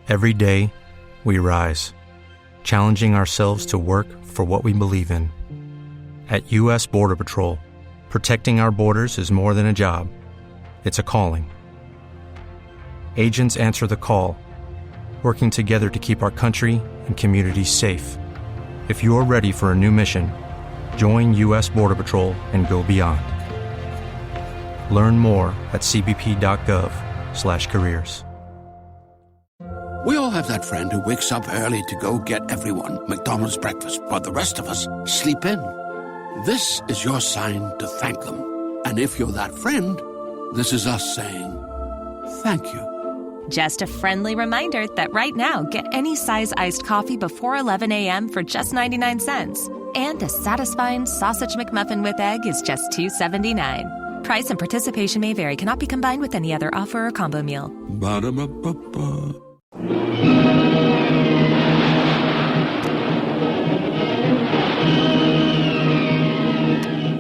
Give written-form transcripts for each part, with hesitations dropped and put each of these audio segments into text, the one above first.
Every day, we rise, challenging ourselves to work for what we believe in. At U.S. Border Patrol, protecting our borders is more than a job. It's a calling. Agents answer the call, working together to keep our country and communities safe. If you are ready for a new mission, join U.S. Border Patrol and go beyond. Learn more at cbp.gov/careers. We all have that friend who wakes up early to go get everyone McDonald's breakfast, while the rest of us sleep in. This is your sign to thank them. And if you're that friend, this is us saying thank you. Just a friendly reminder that right now, get any size iced coffee before 11 a.m. for just 99 cents. And a satisfying sausage McMuffin with egg is just $2.79. Price and participation may vary. Cannot be combined with any other offer or combo meal. Ba-da-ba-ba-ba.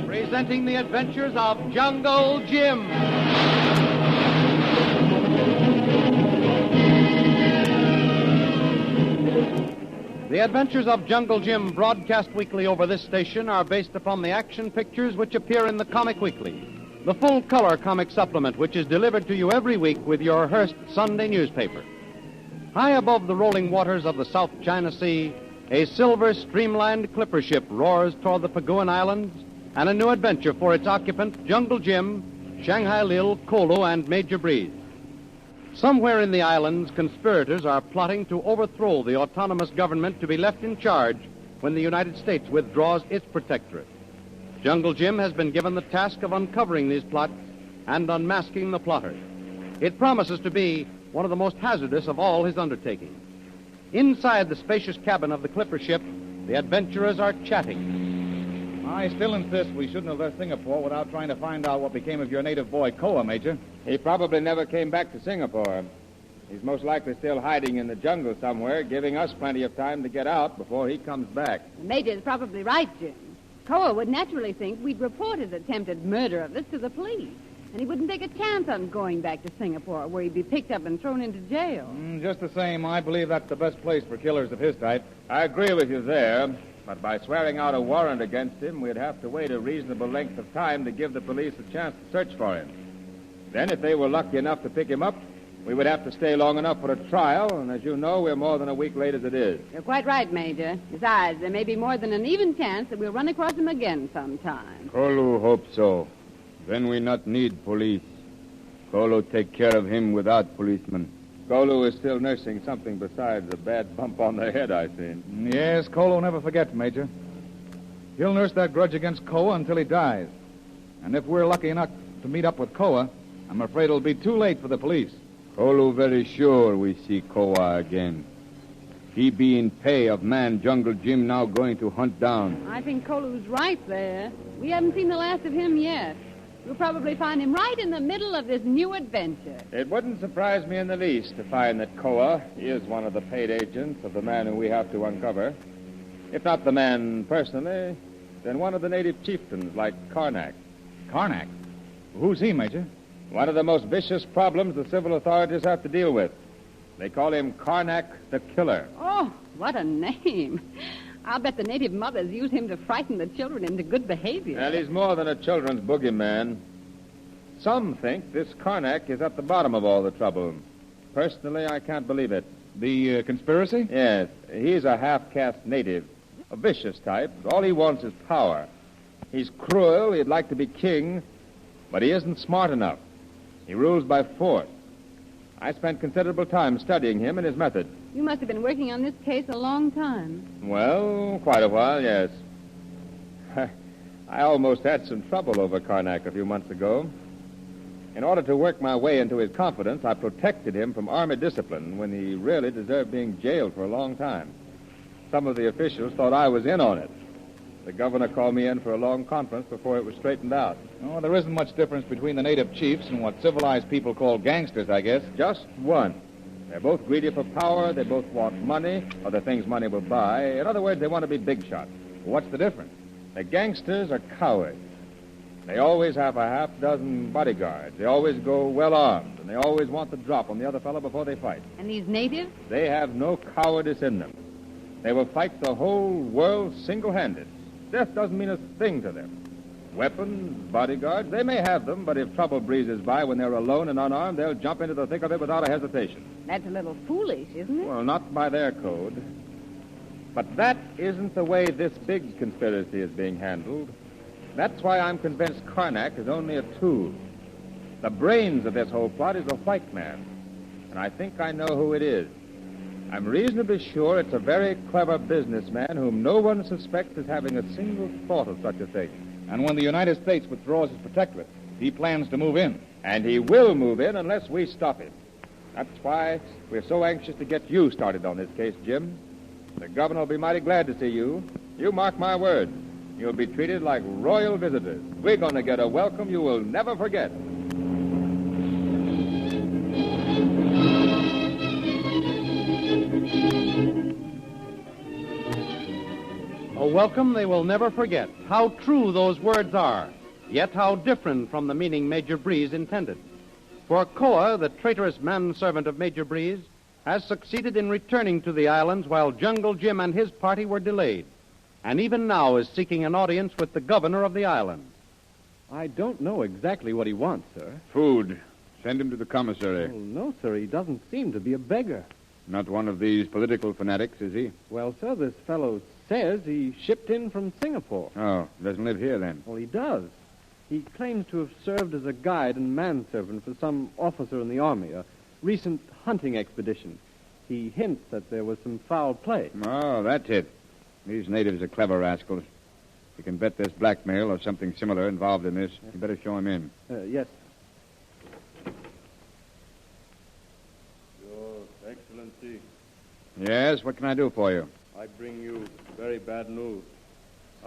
Presenting the adventures of Jungle Jim. The Adventures of Jungle Jim, broadcast weekly over this station, are based upon the action pictures which appear in the Comic Weekly, the full-color comic supplement which is delivered to you every week with your Hearst Sunday newspaper. High above the rolling waters of the South China Sea, a silver streamlined clipper ship roars toward the Paguan Islands, and a new adventure for its occupant, Jungle Jim, Shanghai Lil, Kolu, and Major Breeze. Somewhere in the islands, conspirators are plotting to overthrow the autonomous government to be left in charge when the United States withdraws its protectorate. Jungle Jim has been given the task of uncovering these plots and unmasking the plotters. It promises to be one of the most hazardous of all his undertakings. Inside the spacious cabin of the clipper ship, the adventurers are chatting. I still insist we shouldn't have left Singapore without trying to find out what became of your native boy, Koa, Major. He probably never came back to Singapore. He's most likely still hiding in the jungle somewhere, giving us plenty of time to get out before he comes back. The Major's probably right, Jim. Koa would naturally think we'd reported attempted murder of us to the police. And he wouldn't take a chance on going back to Singapore, where he'd be picked up and thrown into jail. Just the same, I believe that's the best place for killers of his type. I agree with you there, but by swearing out a warrant against him, we'd have to wait a reasonable length of time to give the police a chance to search for him. Then, if they were lucky enough to pick him up, we would have to stay long enough for a trial, and as you know, we're more than a week late as it is. You're quite right, Major. Besides, there may be more than an even chance that we'll run across him again sometime. Kolu hopes so. Then we not need police. Kolu take care of him without policemen. Kolu is still nursing something besides a bad bump on the head, I think. Yes, Kolu never forgets, Major. He'll nurse that grudge against Koa until he dies. And if we're lucky enough to meet up with Koa, I'm afraid it'll be too late for the police. Kolu very sure we see Koa again. He be in pay of man Jungle Jim now going to hunt down. I think Kolu's right there. We haven't seen the last of him yet. We'll probably find him right in the middle of this new adventure. It wouldn't surprise me in the least to find that Koa is one of the paid agents of the man who we have to uncover. If not the man personally, then one of the native chieftains like Karnak. Karnak? Who's he, Major? One of the most vicious problems the civil authorities have to deal with. They call him Karnak the Killer. Oh, what a name. I'll bet the native mothers use him to frighten the children into good behavior. Well, he's more than a children's boogeyman. Some think this Karnak is at the bottom of all the trouble. Personally, I can't believe it. The conspiracy? Yes. He's a half-caste native, a vicious type. All he wants is power. He's cruel, he'd like to be king, but he isn't smart enough. He rules by force. I spent considerable time studying him and his method. You must have been working on this case a long time. Well, quite a while, yes. I almost had some trouble over Karnak a few months ago. In order to work my way into his confidence, I protected him from army discipline when he really deserved being jailed for a long time. Some of the officials thought I was in on it. The governor called me in for a long conference before it was straightened out. Oh, there isn't much difference between the native chiefs and what civilized people call gangsters, I guess. Just one. They're both greedy for power, they both want money, or the things money will buy. In other words, they want to be big shots. What's the difference? The gangsters are cowards. They always have a half dozen bodyguards. They always go well armed, and they always want the drop on the other fellow before they fight. And these natives? They have no cowardice in them. They will fight the whole world single-handed. Death doesn't mean a thing to them. Weapons, bodyguards, they may have them, but if trouble breezes by when they're alone and unarmed, they'll jump into the thick of it without a hesitation. That's a little foolish, isn't it? Well, not by their code. But that isn't the way this big conspiracy is being handled. That's why I'm convinced Karnak is only a tool. The brains of this whole plot is a white man, and I think I know who it is. I'm reasonably sure it's a very clever businessman whom no one suspects as having a single thought of such a thing. And when the United States withdraws his protectorate, he plans to move in. And he will move in unless we stop him. That's why we're so anxious to get you started on this case, Jim. The governor will be mighty glad to see you. You mark my word. You'll be treated like royal visitors. We're going to get a welcome you will never forget. A welcome they will never forget. How true those words are, yet how different from the meaning Major Breeze intended. For Koa, the traitorous manservant of Major Breeze, has succeeded in returning to the islands while Jungle Jim and his party were delayed, and even now is seeking an audience with the governor of the island. I don't know exactly what he wants, sir. Food. Send him to the commissary. Well, no, sir, he doesn't seem to be a beggar. Not one of these political fanatics, is he? Well, sir, this fellow says he shipped in from Singapore. Oh, doesn't live here, then. Well, he does. He claims to have served as a guide and manservant for some officer in the army, a recent hunting expedition. He hints that there was some foul play. Oh, that's it. These natives are clever rascals. You can bet there's blackmail or something similar involved in this. You better show him in. Yes. Your Excellency, Yes, what can I do for you? I bring you very bad news.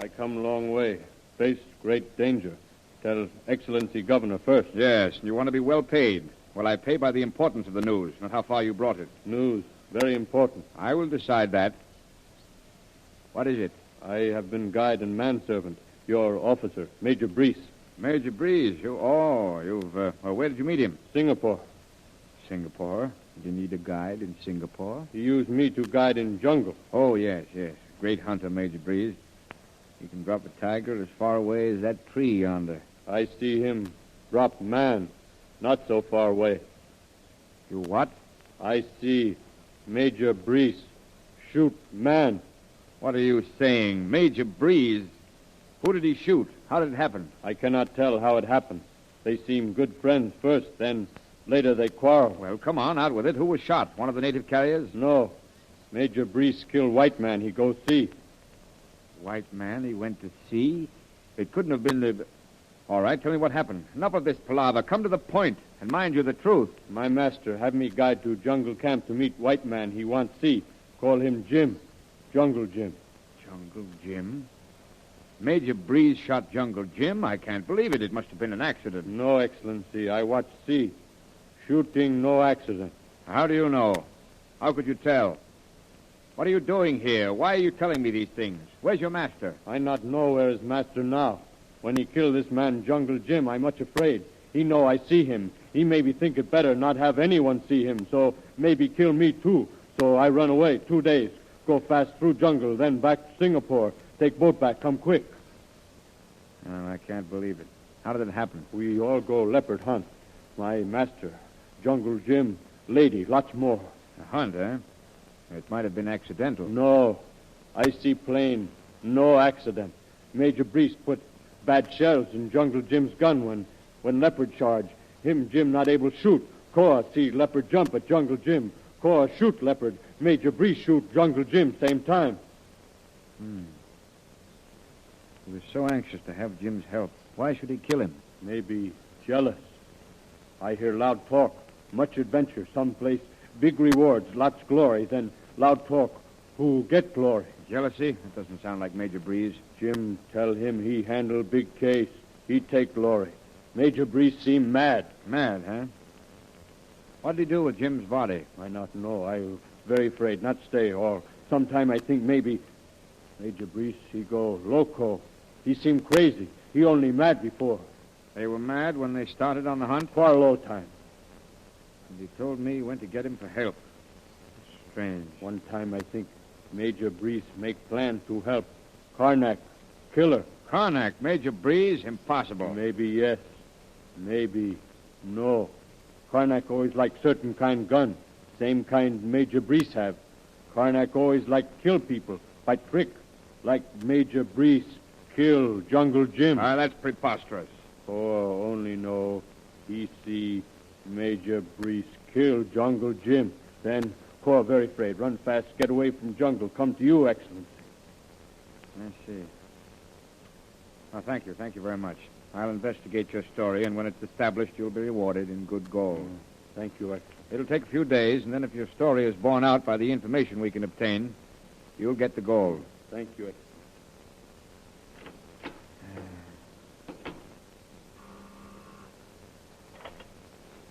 I come a long way, faced great danger. Tell Excellency Governor first. Yes, you want to be well paid. Well, I pay by the importance of the news, not how far you brought it. News, very important. I will decide that. What is it? I have been guide and manservant. Your officer, Major Breeze. Major Breeze. Where did you meet him? Singapore. Singapore. Did you need a guide in Singapore? He used me to guide in jungle. Oh, yes. Great hunter, Major Breeze. He can drop a tiger as far away as that tree yonder. I see him drop man, not so far away. You what? I see Major Breeze shoot man. What are you saying? Major Breeze? Who did he shoot? How did it happen? I cannot tell how it happened. They seemed good friends first, then later they quarreled. Well, come on, out with it. Who was shot? One of the native carriers? No. Major Breeze killed white man. He goes see. White man, he went to sea? It couldn't have been the... All right, tell me what happened. Enough of this palaver. Come to the point, and mind you the truth. My master have me guide to jungle camp to meet white man he wants see. Call him Jim. Jungle Jim. Jungle Jim? Major Breeze shot Jungle Jim? I can't believe it. It must have been an accident. No, Excellency. I watch see. Shooting, no accident. How do you know? How could you tell? What are you doing here? Why are you telling me these things? Where's your master? I not know where his master now. When he killed this man, Jungle Jim, I much afraid. He know I see him. He maybe think it better not have anyone see him, so maybe kill me too. So I run away 2 days. Go fast through jungle, then back to Singapore. Take boat back, come quick. Oh, I can't believe it. How did it happen? We all go leopard hunt. My master, Jungle Jim, lady, lots more. A hunt, eh? It might have been accidental. No. I see plain. No accident. Major Breeze put bad shells in Jungle Jim's gun when leopard charge. Him, Jim, not able shoot. Koa see leopard jump at Jungle Jim. Koa shoot leopard. Major Breeze shoot Jungle Jim same time. He was so anxious to have Jim's help. Why should he kill him? Maybe jealous. I hear loud talk. Much adventure. Someplace big rewards. Lots glory. Then loud talk. Who get glory? Jealousy? That doesn't sound like Major Breeze. Jim tell him he handle big case. He take glory. Major Breeze seem mad. Mad, huh? What did he do with Jim's body? I not know. I very afraid not stay. Or sometime I think maybe Major Breeze he go loco. He seem crazy. He only mad before. They were mad when they started on the hunt? Quarrel time. And he told me he went to get him for help. Strange. One time I think Major Breeze make plan to help. Karnak, killer. Karnak, Major Breeze? Impossible. Maybe yes. Maybe no. Karnak always like certain kind gun. Same kind Major Breeze have. Karnak always like kill people by trick. Like Major Breeze kill Jungle Jim. That's preposterous. Oh, only no. He see Major Breeze kill Jungle Jim. Then Cor very afraid. Run fast, get away from jungle. Come to you, Excellency. I see. Oh, thank you. Thank you very much. I'll investigate your story, and when it's established, you'll be rewarded in good gold. Thank you, Excellency. It'll take a few days, and then if your story is borne out by the information we can obtain, you'll get the gold. Thank you, Excellency.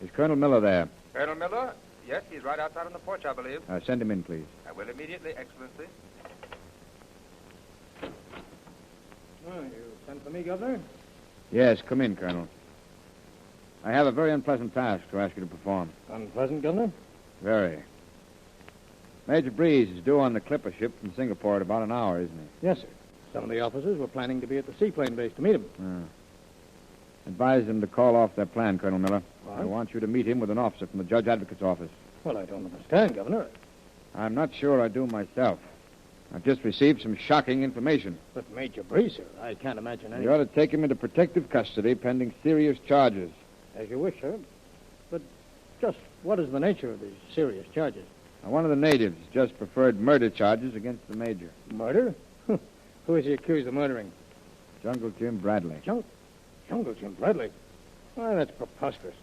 Is Colonel Miller there? Colonel Miller? Yes, he's right outside on the porch, I believe. Send him in, please. I will immediately, Excellency. You sent for me, Governor? Yes, come in, Colonel. I have a very unpleasant task to ask you to perform. Unpleasant, Governor? Very. Major Breeze is due on the clipper ship from Singapore at about an hour, isn't he? Yes, sir. Some of the officers were planning to be at the seaplane base to meet him. Advise them to call off their plan, Colonel Miller. What? I want you to meet him with an officer from the Judge Advocate's office. Well, I don't understand, Governor. I'm not sure I do myself. I've just received some shocking information. But Major Breeze, sir, I can't imagine any... You ought to take him into protective custody pending serious charges. As you wish, sir. But just what is the nature of these serious charges? Now, one of the natives just preferred murder charges against the major. Murder? Who is he accused of murdering? Jungle Jim Bradley. Jungle Jim Bradley? Why, that's preposterous.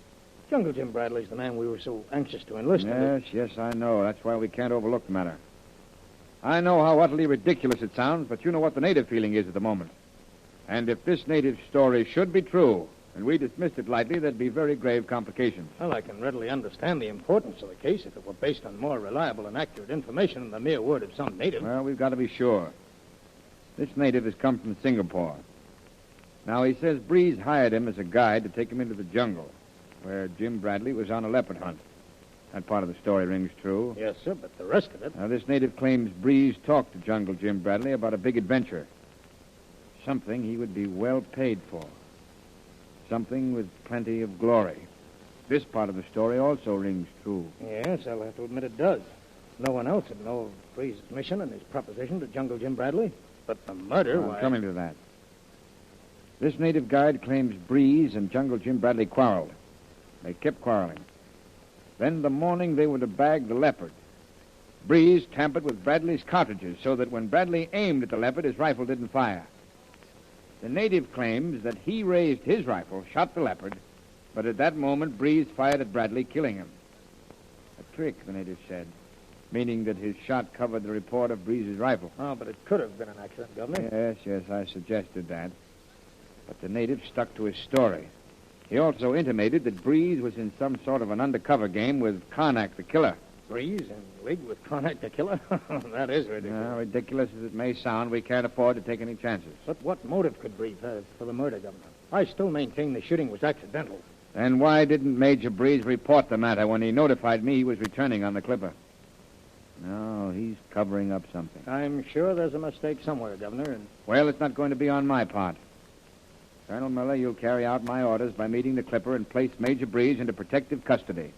Jungle Jim Bradley's the man we were so anxious to enlist. Yes, I know. That's why we can't overlook the matter. I know how utterly ridiculous it sounds, but you know what the native feeling is at the moment. And if this native story should be true, and we dismissed it lightly, there'd be very grave complications. Well, I can readily understand the importance of the case if it were based on more reliable and accurate information than the mere word of some native. Well, we've got to be sure. This native has come from Singapore. Now, he says Breeze hired him as a guide to take him into the jungle, where Jim Bradley was on a leopard hunt. That part of the story rings true. Yes, sir, but the rest of it... Now, this native claims Breeze talked to Jungle Jim Bradley about a big adventure. Something he would be well paid for. Something with plenty of glory. This part of the story also rings true. Yes, I'll have to admit it does. No one else would know of Breeze's mission and his proposition to Jungle Jim Bradley. But the murder, I'm coming to that. This native guide claims Breeze and Jungle Jim Bradley quarreled. They kept quarreling. Then the morning they were to bag the leopard, Breeze tampered with Bradley's cartridges so that when Bradley aimed at the leopard, his rifle didn't fire. The native claims that he raised his rifle, shot the leopard, but at that moment, Breeze fired at Bradley, killing him. A trick, the native said, meaning that his shot covered the report of Breeze's rifle. Oh, but it could have been an accident, Governor. Yes, I suggested that. But the native stuck to his story. He also intimated that Breeze was in some sort of an undercover game with Karnak, the killer. Breeze in league with Karnak, the killer? That is ridiculous. Ridiculous as it may sound, we can't afford to take any chances. But what motive could Breeze have for the murder, Governor? I still maintain the shooting was accidental. And why didn't Major Breeze report the matter when he notified me he was returning on the clipper? No, he's covering up something. I'm sure there's a mistake somewhere, Governor, and... Well, it's not going to be on my part. Colonel Miller, you'll carry out my orders by meeting the clipper and place Major Breeze into protective custody.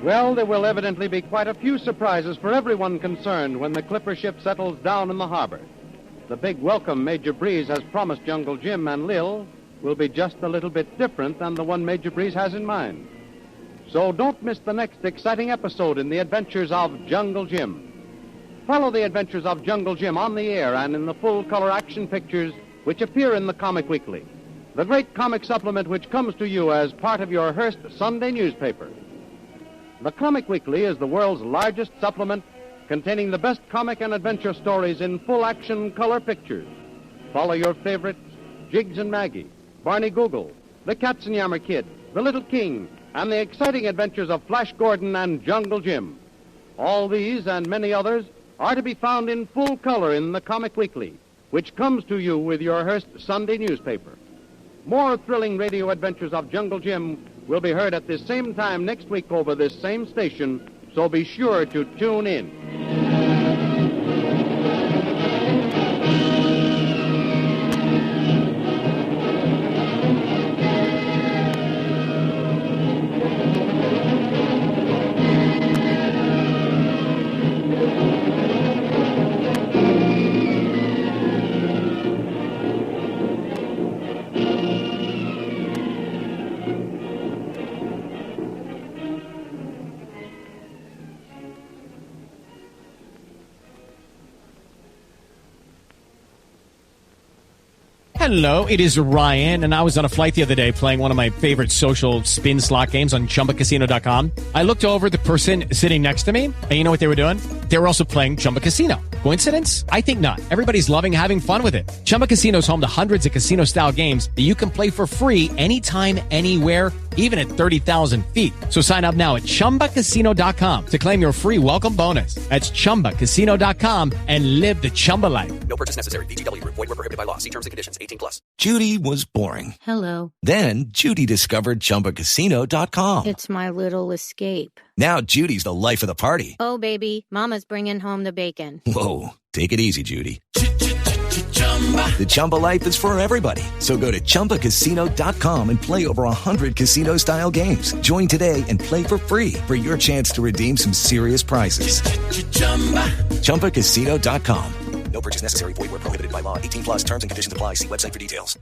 Well, there will evidently be quite a few surprises for everyone concerned when the clipper ship settles down in the harbor. The big welcome Major Breeze has promised Jungle Jim and Lil will be just a little bit different than the one Major Breeze has in mind. So don't miss the next exciting episode in the adventures of Jungle Jim. Follow the adventures of Jungle Jim on the air and in the full-color action pictures which appear in the Comic Weekly, the great comic supplement which comes to you as part of your Hearst Sunday newspaper. The Comic Weekly is the world's largest supplement containing the best comic and adventure stories in full-action color pictures. Follow your favorites, Jiggs and Maggie, Barney Google, the Katzenjammer Kid, the Little King, and the exciting adventures of Flash Gordon and Jungle Jim. All these and many others are to be found in full color in the Comic Weekly, which comes to you with your Hearst Sunday newspaper. More thrilling radio adventures of Jungle Jim will be heard at this same time next week over this same station, so be sure to tune in. Hello, it is Ryan, and I was on a flight the other day playing one of my favorite social spin slot games on ChumbaCasino.com. I looked over at the person sitting next to me, and you know what they were doing? They were also playing Chumba Casino. Coincidence? I think not. Everybody's loving having fun with it. Chumba Casino is home to hundreds of casino-style games that you can play for free anytime, anywhere, even at 30,000 feet. So sign up now at ChumbaCasino.com to claim your free welcome bonus. That's ChumbaCasino.com and live the Chumba life. No purchase necessary. VGW. Void where prohibited by law. See terms and conditions. 18+. Judy was boring. Hello. Then Judy discovered ChumbaCasino.com. It's my little escape. Now Judy's the life of the party. Oh, baby, mama's bringing home the bacon. Whoa, take it easy, Judy. The Chumba life is for everybody. So go to ChumbaCasino.com and play over 100 casino-style games. Join today and play for free for your chance to redeem some serious prizes. ChumbaCasino.com. No purchase necessary. Void where prohibited by law. 18+. Terms and conditions apply. See website for details.